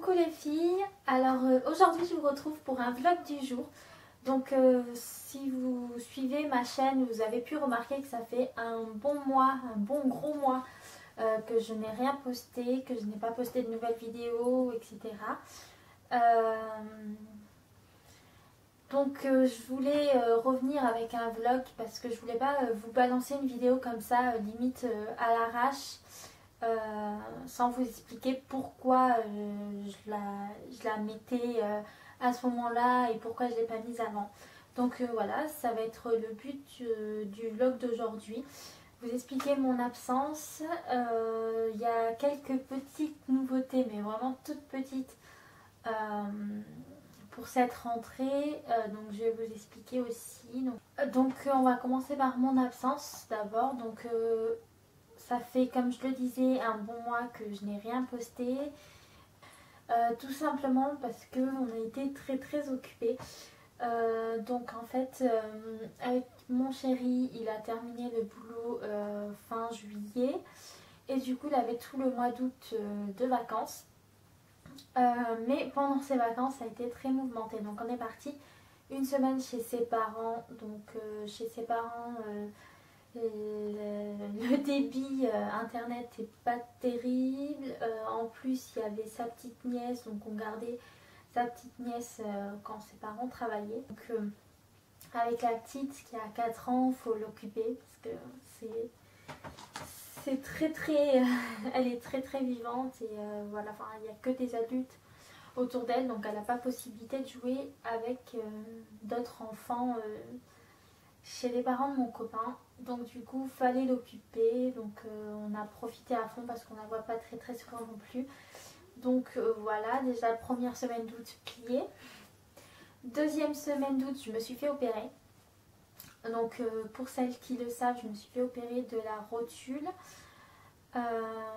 Coucou les filles, alors aujourd'hui je vous retrouve pour un vlog du jour. Donc si vous suivez ma chaîne, vous avez pu remarquer que ça fait un bon mois, un bon gros mois que je n'ai rien posté, que je n'ai pas posté de nouvelles vidéos, etc. Donc je voulais revenir avec un vlog parce que je voulais pas vous balancer une vidéo comme ça, limite à l'arrache. Sans vous expliquer pourquoi je la mettais à ce moment-là et pourquoi je ne l'ai pas mise avant. Donc voilà, ça va être le but du vlog d'aujourd'hui. Vous expliquer mon absence. Il y a quelques petites nouveautés, mais vraiment toutes petites pour cette rentrée. Donc je vais vous expliquer aussi. Donc on va commencer par mon absence d'abord. Donc ça fait, comme je le disais, un bon mois que je n'ai rien posté. Tout simplement parce qu'on a été très occupés. Donc en fait, avec mon chéri, il a terminé le boulot fin juillet. Et du coup, il avait tout le mois d'août de vacances. Mais pendant ces vacances, ça a été très mouvementé. Donc on est parti une semaine chez ses parents. Donc chez ses parents... le débit internet n'est pas terrible. En plus il y avait sa petite nièce, donc on gardait sa petite nièce quand ses parents travaillaient. Donc avec la petite qui a 4 ans, il faut l'occuper parce que c'est très elle est très vivante et voilà, enfin il n'y a que des adultes autour d'elle, donc elle n'a pas possibilité de jouer avec d'autres enfants chez les parents de mon copain. Donc du coup fallait l'occuper, donc on a profité à fond parce qu'on la voit pas très souvent non plus. Donc voilà, déjà première semaine d'août pliée. Deuxième semaine d'août je me suis fait opérer. Donc pour celles qui le savent, je me suis fait opérer de la rotule.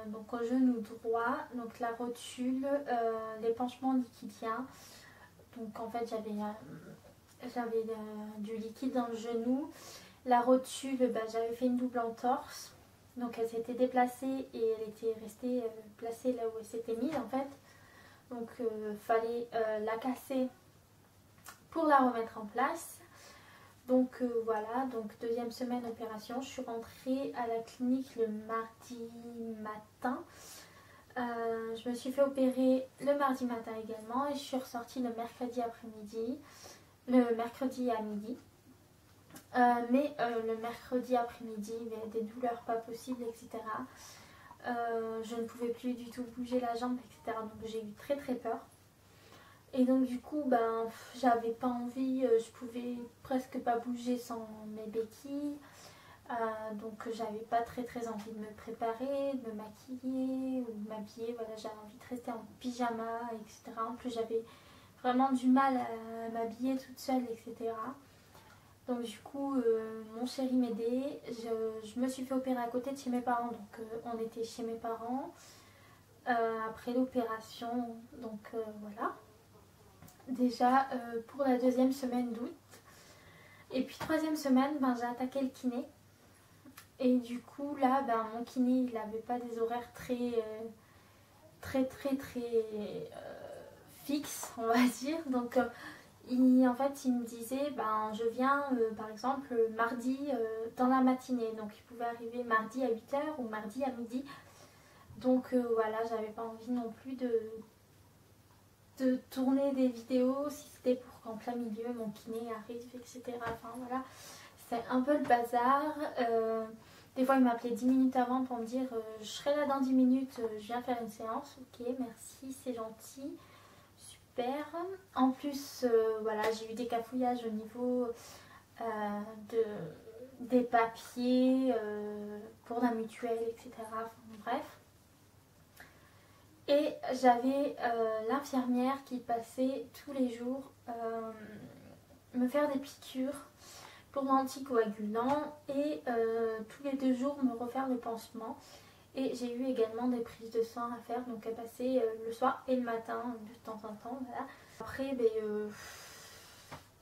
Donc au genou droit, donc la rotule, l'épanchement liquidien. Donc en fait j'avais du liquide dans le genou. La rotule, j'avais fait une double entorse. Donc elle s'était déplacée et elle était restée placée là où elle s'était mise en fait. Donc fallait la casser pour la remettre en place. Donc voilà, donc deuxième semaine opération. Je suis rentrée à la clinique le mardi matin. Je me suis fait opérer le mardi matin également et je suis ressortie le mercredi après-midi. Le mercredi à midi. Mais le mercredi après-midi, des douleurs pas possibles, etc. Je ne pouvais plus du tout bouger la jambe, etc. Donc j'ai eu très peur. Et donc du coup, j'avais pas envie, je pouvais presque pas bouger sans mes béquilles. Donc j'avais pas très envie de me préparer, de me maquiller ou de m'habiller. Voilà, j'avais envie de rester en pyjama, etc. En plus j'avais vraiment du mal à m'habiller toute seule, etc. Donc du coup mon chéri m'aidait, je me suis fait opérer à côté de chez mes parents, donc on était chez mes parents après l'opération, donc voilà. Déjà pour la deuxième semaine d'août. Et puis troisième semaine, j'ai attaqué le kiné. Et du coup là, mon kiné il n'avait pas des horaires très fixes, on va dire. Donc en fait il me disait je viens par exemple mardi dans la matinée, donc il pouvait arriver mardi à 8 h ou mardi à midi. Donc voilà, j'avais pas envie non plus de tourner des vidéos si c'était pour qu'en plein milieu mon kiné arrive, etc. Enfin voilà, c'est un peu le bazar. Des fois il m'appelait 10 minutes avant pour me dire je serai là dans 10 minutes, je viens faire une séance. Ok, merci, c'est gentil. Super. En plus, voilà, j'ai eu des cafouillages au niveau des papiers pour la mutuelle, etc. Enfin, bref. Et j'avais l'infirmière qui passait tous les jours me faire des piqûres pour l'anticoagulant et tous les 2 jours me refaire le pansement. Et j'ai eu également des prises de sang à faire, donc elle passait le soir et le matin de temps en temps. Voilà. Après,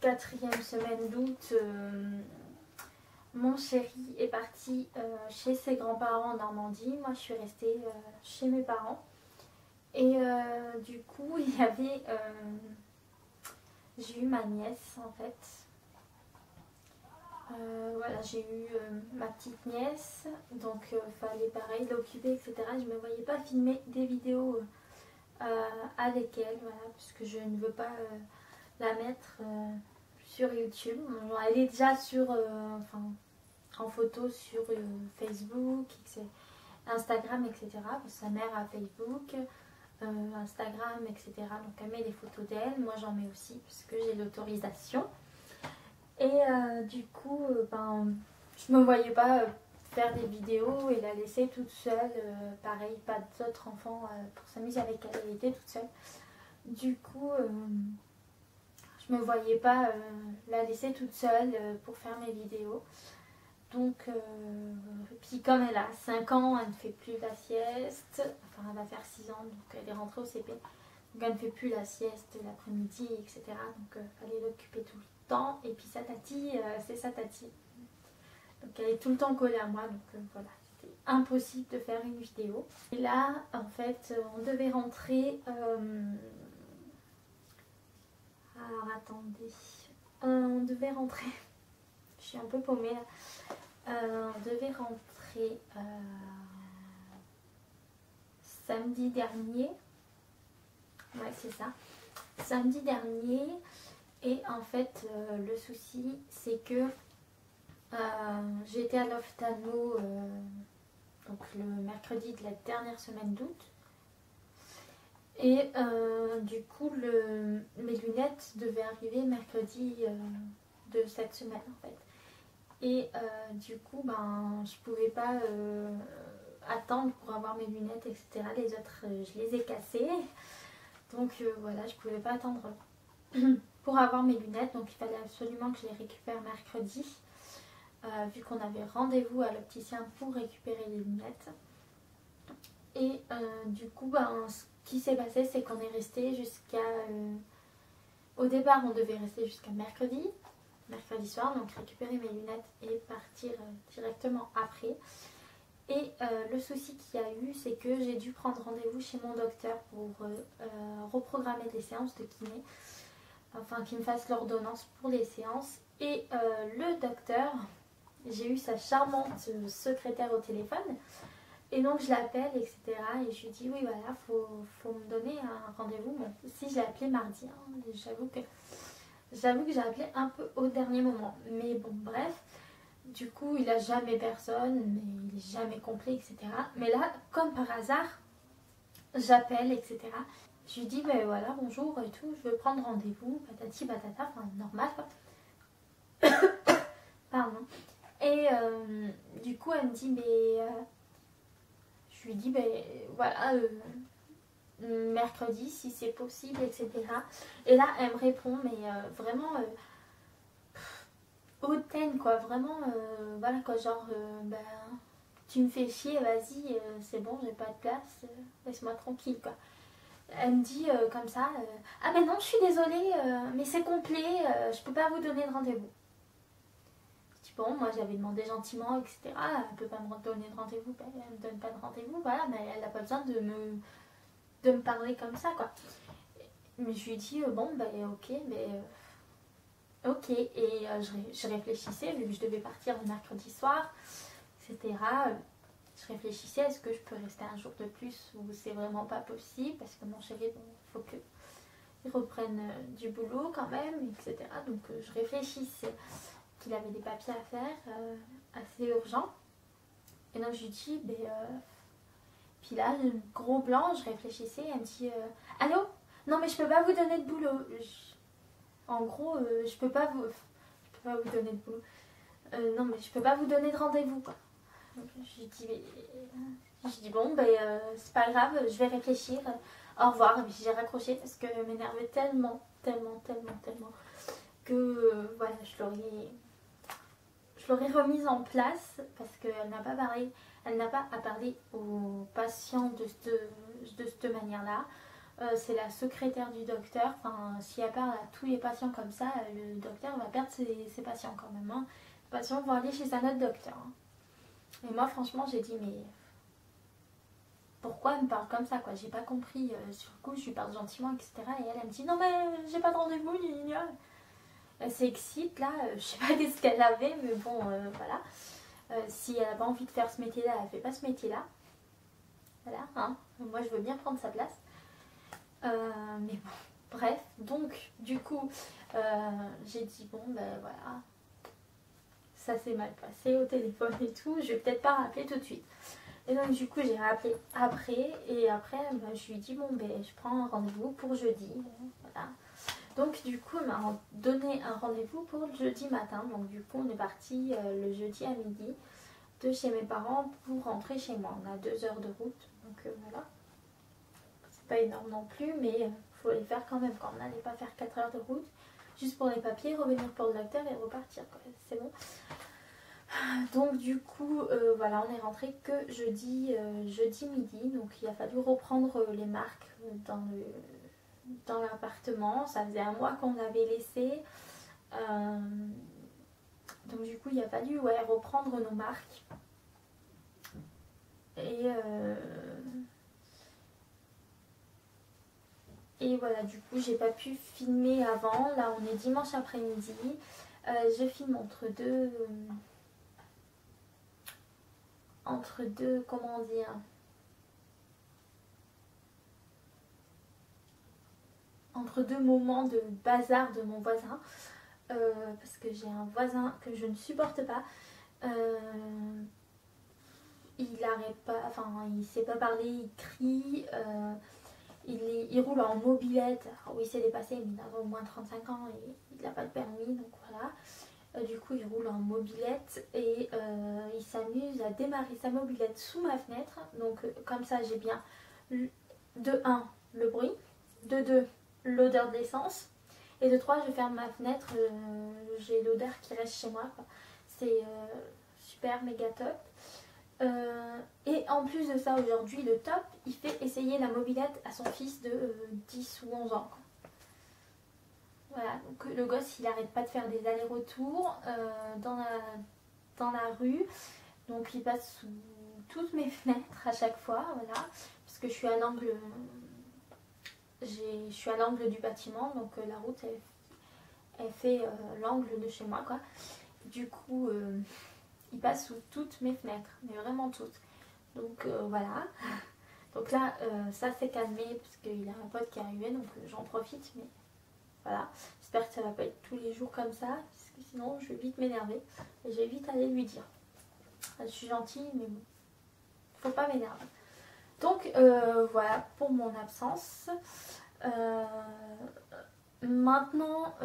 quatrième semaine d'août, mon chéri est parti chez ses grands-parents en Normandie. Moi, je suis restée chez mes parents. Et du coup, il y avait... j'ai eu ma nièce en fait. Voilà, j'ai eu ma petite nièce, donc fallait pareil l'occuper, etc. Je ne me voyais pas filmer des vidéos avec elle, voilà, puisque je ne veux pas la mettre sur YouTube. Elle est déjà sur, enfin, en photo sur Facebook, Instagram, etc. Parce que sa mère a Facebook, Instagram, etc. Donc elle met des photos d'elle, moi j'en mets aussi, puisque j'ai l'autorisation. Et du coup, ben, je me voyais pas faire des vidéos et la laisser toute seule. Pareil, pas d'autres enfants pour s'amuser avec elle. Elle était toute seule. Du coup, je me voyais pas la laisser toute seule pour faire mes vidéos. Donc, puis comme elle a 5 ans, elle ne fait plus la sieste. Enfin, elle va faire 6 ans, donc elle est rentrée au CP. Donc elle ne fait plus la sieste l'après-midi, etc. Donc fallait l'occuper tout le temps. Et puis sa tati, c'est sa tati. Donc elle est tout le temps collée à moi. Donc voilà, c'était impossible de faire une vidéo. Et là, en fait, on devait rentrer... Alors attendez. On devait rentrer... Je suis un peu paumée là. On devait rentrer samedi dernier. Ouais, c'est ça. Samedi dernier. Et en fait, le souci, c'est que j'ai été à l'ophtalmo donc le mercredi de la dernière semaine d'août. Et du coup, mes lunettes devaient arriver mercredi de cette semaine en fait. Et du coup, ben, je pouvais pas attendre pour avoir mes lunettes, etc. Les autres, je les ai cassées. Donc voilà, je pouvais pas attendre pour avoir mes lunettes. Donc il fallait absolument que je les récupère mercredi. Vu qu'on avait rendez-vous à l'opticien pour récupérer les lunettes. Et du coup, ben, ce qui s'est passé, c'est qu'on est resté jusqu'à... au départ, on devait rester jusqu'à mercredi soir, donc récupérer mes lunettes et partir directement après. Et le souci qu'il y a eu, c'est que j'ai dû prendre rendez-vous chez mon docteur pour reprogrammer des séances de kiné, enfin qu'il me fasse l'ordonnance pour les séances. Et le docteur, j'ai eu sa charmante secrétaire au téléphone, et donc je l'appelle, etc. Et je lui dis oui voilà, faut me donner un rendez-vous. Bon, si je l'ai appelé mardi, hein, j'avoue que j'ai appelé un peu au dernier moment. Mais bon, bref. Du coup, il a jamais personne, mais il est jamais complet, etc. Mais là, comme par hasard, j'appelle, etc. Je lui dis, ben voilà, bonjour et tout, je veux prendre rendez-vous, patati patata, enfin normal quoi. Pardon. Et du coup, elle me dit, mais je lui dis, ben voilà, mercredi si c'est possible, etc. Et là, elle me répond, mais vraiment hautaine quoi, vraiment, voilà quoi, genre, ben, tu me fais chier, vas-y, c'est bon, j'ai pas de place, laisse-moi tranquille quoi. Elle me dit comme ça, ah mais non, je suis désolée, mais c'est complet, je peux pas vous donner de rendez-vous. Je dis bon, moi j'avais demandé gentiment, etc. Elle peut pas me donner de rendez-vous, ben, elle me donne pas de rendez-vous, voilà, mais elle a pas besoin de me parler comme ça quoi. Mais je lui dis bon, ben ok, mais ok, et je réfléchissais, vu que je devais partir le mercredi soir, etc. Je réfléchissais, est-ce que je peux rester un jour de plus ou c'est vraiment pas possible, parce que mon chéri, bon, il faut qu'il reprenne du boulot quand même, etc. Donc je réfléchissais qu'il avait des papiers à faire assez urgents. Et donc je lui dis, ben, puis là, gros blanc, je réfléchissais, elle me dit, allô? Non mais je peux pas vous donner de boulot. En gros, je peux pas vous donner de boulot. Non mais je peux pas vous donner de rendez-vous quoi. Je dis bon ben c'est pas grave, je vais réfléchir. Au revoir. Et puis j'ai raccroché parce que je m'énervais tellement que voilà, je l'aurais remise en place parce qu'elle n'a pas parlé, elle n'a pas à parler aux patients de cette manière-là. C'est la secrétaire du docteur. Enfin, si elle parle à tous les patients comme ça, le docteur va perdre ses patients quand même. Hein. Les patients vont aller chez un autre docteur. Hein. Et moi, franchement, j'ai dit, mais pourquoi elle me parle comme ça, quoi. J'ai pas compris. Sur le coup, je lui parle gentiment, etc. Et elle me dit, non mais j'ai pas de rendez-vous, elle s'excite là, je sais pas qu'est-ce qu'elle avait, mais bon, voilà. Si elle a pas envie de faire ce métier-là, elle fait pas ce métier-là. Voilà, hein. Moi je veux bien prendre sa place. Mais bon, bref, donc du coup, j'ai dit bon, ben voilà, ça s'est mal passé au téléphone et tout, je vais peut-être pas rappeler tout de suite. Et donc du coup, j'ai rappelé après, et après, ben, je lui ai dit bon, ben je prends un rendez-vous pour jeudi, voilà. Donc du coup, elle m'a donné un rendez-vous pour le jeudi matin, donc du coup, on est parti le jeudi à midi de chez mes parents pour rentrer chez moi. On a 2 heures de route, donc voilà. C'est pas énorme non plus, mais faut les faire quand même. Quand on n'allait pas faire 4 heures de route, juste pour les papiers, revenir pour le docteur et repartir. C'est bon. Donc du coup, voilà, on est rentré que jeudi midi. Donc il a fallu reprendre les marques dans l'appartement. Ça faisait un mois qu'on l'avait laissé. Donc du coup, il a fallu reprendre nos marques. Et voilà, du coup, j'ai pas pu filmer avant. Là, on est dimanche après-midi. Je filme entre deux, comment dire, entre deux moments de bazar de mon voisin. Parce que j'ai un voisin que je ne supporte pas. Il arrête pas, enfin, il sait pas parler, il crie. Il roule en mobilette. Alors oui, c'est dépassé, mais il a au moins 35 ans et il n'a pas de permis, donc voilà. Du coup, il roule en mobilette et il s'amuse à démarrer sa mobilette sous ma fenêtre. Donc comme ça, j'ai bien de 1 le bruit, de 2 l'odeur d'essence et de 3 je ferme ma fenêtre, j'ai l'odeur qui reste chez moi. C'est super méga top. Et en plus de ça, aujourd'hui, le top, il fait essayer la mobilette à son fils de 10 ou 11 ans. Voilà, donc le gosse, il n'arrête pas de faire des allers-retours dans la rue. Donc il passe sous toutes mes fenêtres à chaque fois, voilà. Parce que je suis à l'angle du bâtiment, donc la route, elle fait l'angle de chez moi, quoi. Du coup... il passe sous toutes mes fenêtres, mais vraiment toutes. Donc voilà. Donc là, ça s'est calmé parce qu'il y a un pote qui est arrivé, donc j'en profite. Mais voilà. J'espère que ça va pas être tous les jours comme ça, parce que sinon je vais vite m'énerver. Et je vais vite aller lui dire. Je suis gentille, mais bon, faut pas m'énerver. Donc voilà pour mon absence. Maintenant,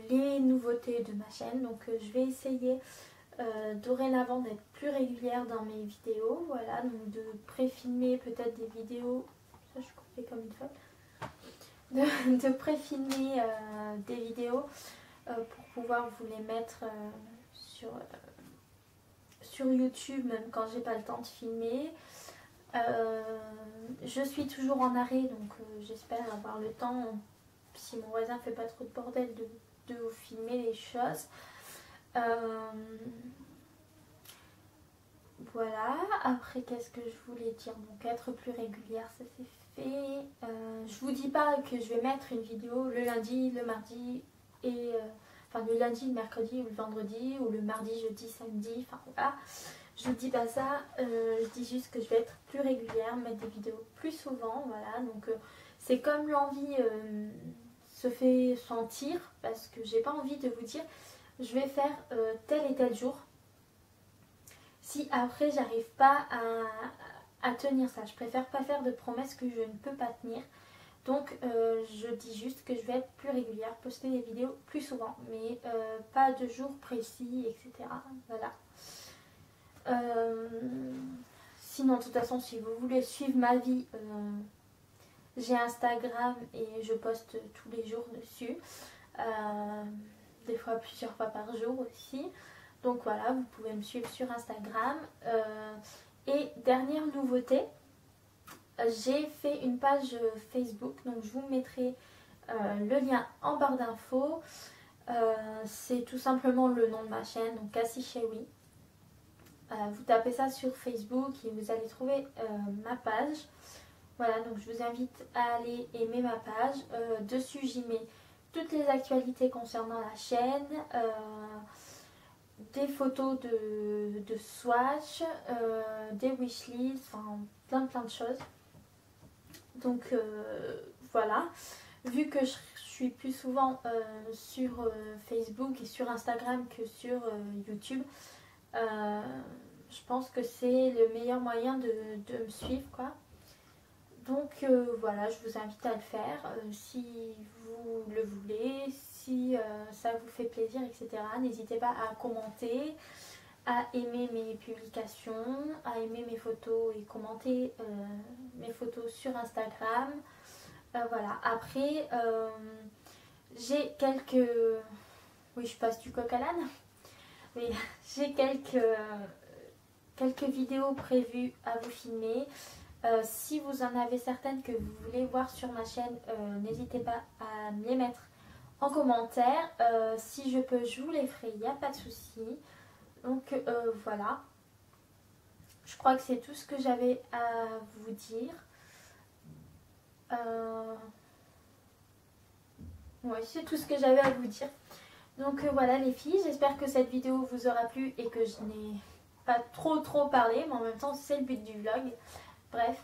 les nouveautés de ma chaîne. Donc je vais essayer... dorénavant d'être plus régulière dans mes vidéos, voilà, donc de pré-filmer peut-être des vidéos, ça je fais comme une folle, de pré-filmer des vidéos pour pouvoir vous les mettre sur YouTube, même quand j'ai pas le temps de filmer. Je suis toujours en arrêt, donc j'espère avoir le temps, si mon voisin fait pas trop de bordel, de vous filmer les choses. Voilà, après qu'est-ce que je voulais dire, donc être plus régulière, ça c'est fait. Je vous dis pas que je vais mettre une vidéo le lundi, le mardi et enfin le lundi, le mercredi ou le vendredi ou le mardi, jeudi, samedi, enfin voilà. Je vous dis pas ça, je dis juste que je vais être plus régulière, mettre des vidéos plus souvent, voilà. Donc c'est comme l'envie se fait sentir, parce que j'ai pas envie de vous dire je vais faire tel et tel jour. Si après j'arrive pas à tenir ça, je préfère pas faire de promesses que je ne peux pas tenir. Donc je dis juste que je vais être plus régulière, poster des vidéos plus souvent, mais pas de jours précis, etc. Voilà. Sinon, de toute façon, si vous voulez suivre ma vie, j'ai Instagram et je poste tous les jours dessus. Des fois plusieurs fois par jour aussi. Donc voilà, vous pouvez me suivre sur Instagram. Et dernière nouveauté, j'ai fait une page Facebook, donc je vous mettrai le lien en barre d'infos. C'est tout simplement le nom de ma chaîne, donc Cassie Chewy. Vous tapez ça sur Facebook et vous allez trouver ma page. Voilà, donc je vous invite à aller aimer ma page. Dessus, j'y mets toutes les actualités concernant la chaîne, des photos de swatch, des wishlists, enfin plein de choses. Donc voilà, vu que je suis plus souvent sur Facebook et sur Instagram que sur YouTube, je pense que c'est le meilleur moyen de me suivre, quoi. Donc voilà, je vous invite à le faire si vous le voulez, si ça vous fait plaisir, etc. N'hésitez pas à commenter, à aimer mes publications, à aimer mes photos et commenter mes photos sur Instagram. Voilà, après j'ai quelques... Oui, je passe du coq à l'âne. Mais j'ai quelques vidéos prévues à vous filmer. Si vous en avez certaines que vous voulez voir sur ma chaîne, n'hésitez pas à me les mettre en commentaire. Si je peux, je vous les ferai, il n'y a pas de souci. Donc voilà. Je crois que c'est tout ce que j'avais à vous dire. Ouais, c'est tout ce que j'avais à vous dire. Donc voilà les filles, j'espère que cette vidéo vous aura plu et que je n'ai pas trop parlé, mais en même temps c'est le but du vlog. Bref,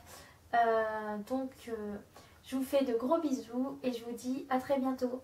donc je vous fais de gros bisous et je vous dis à très bientôt.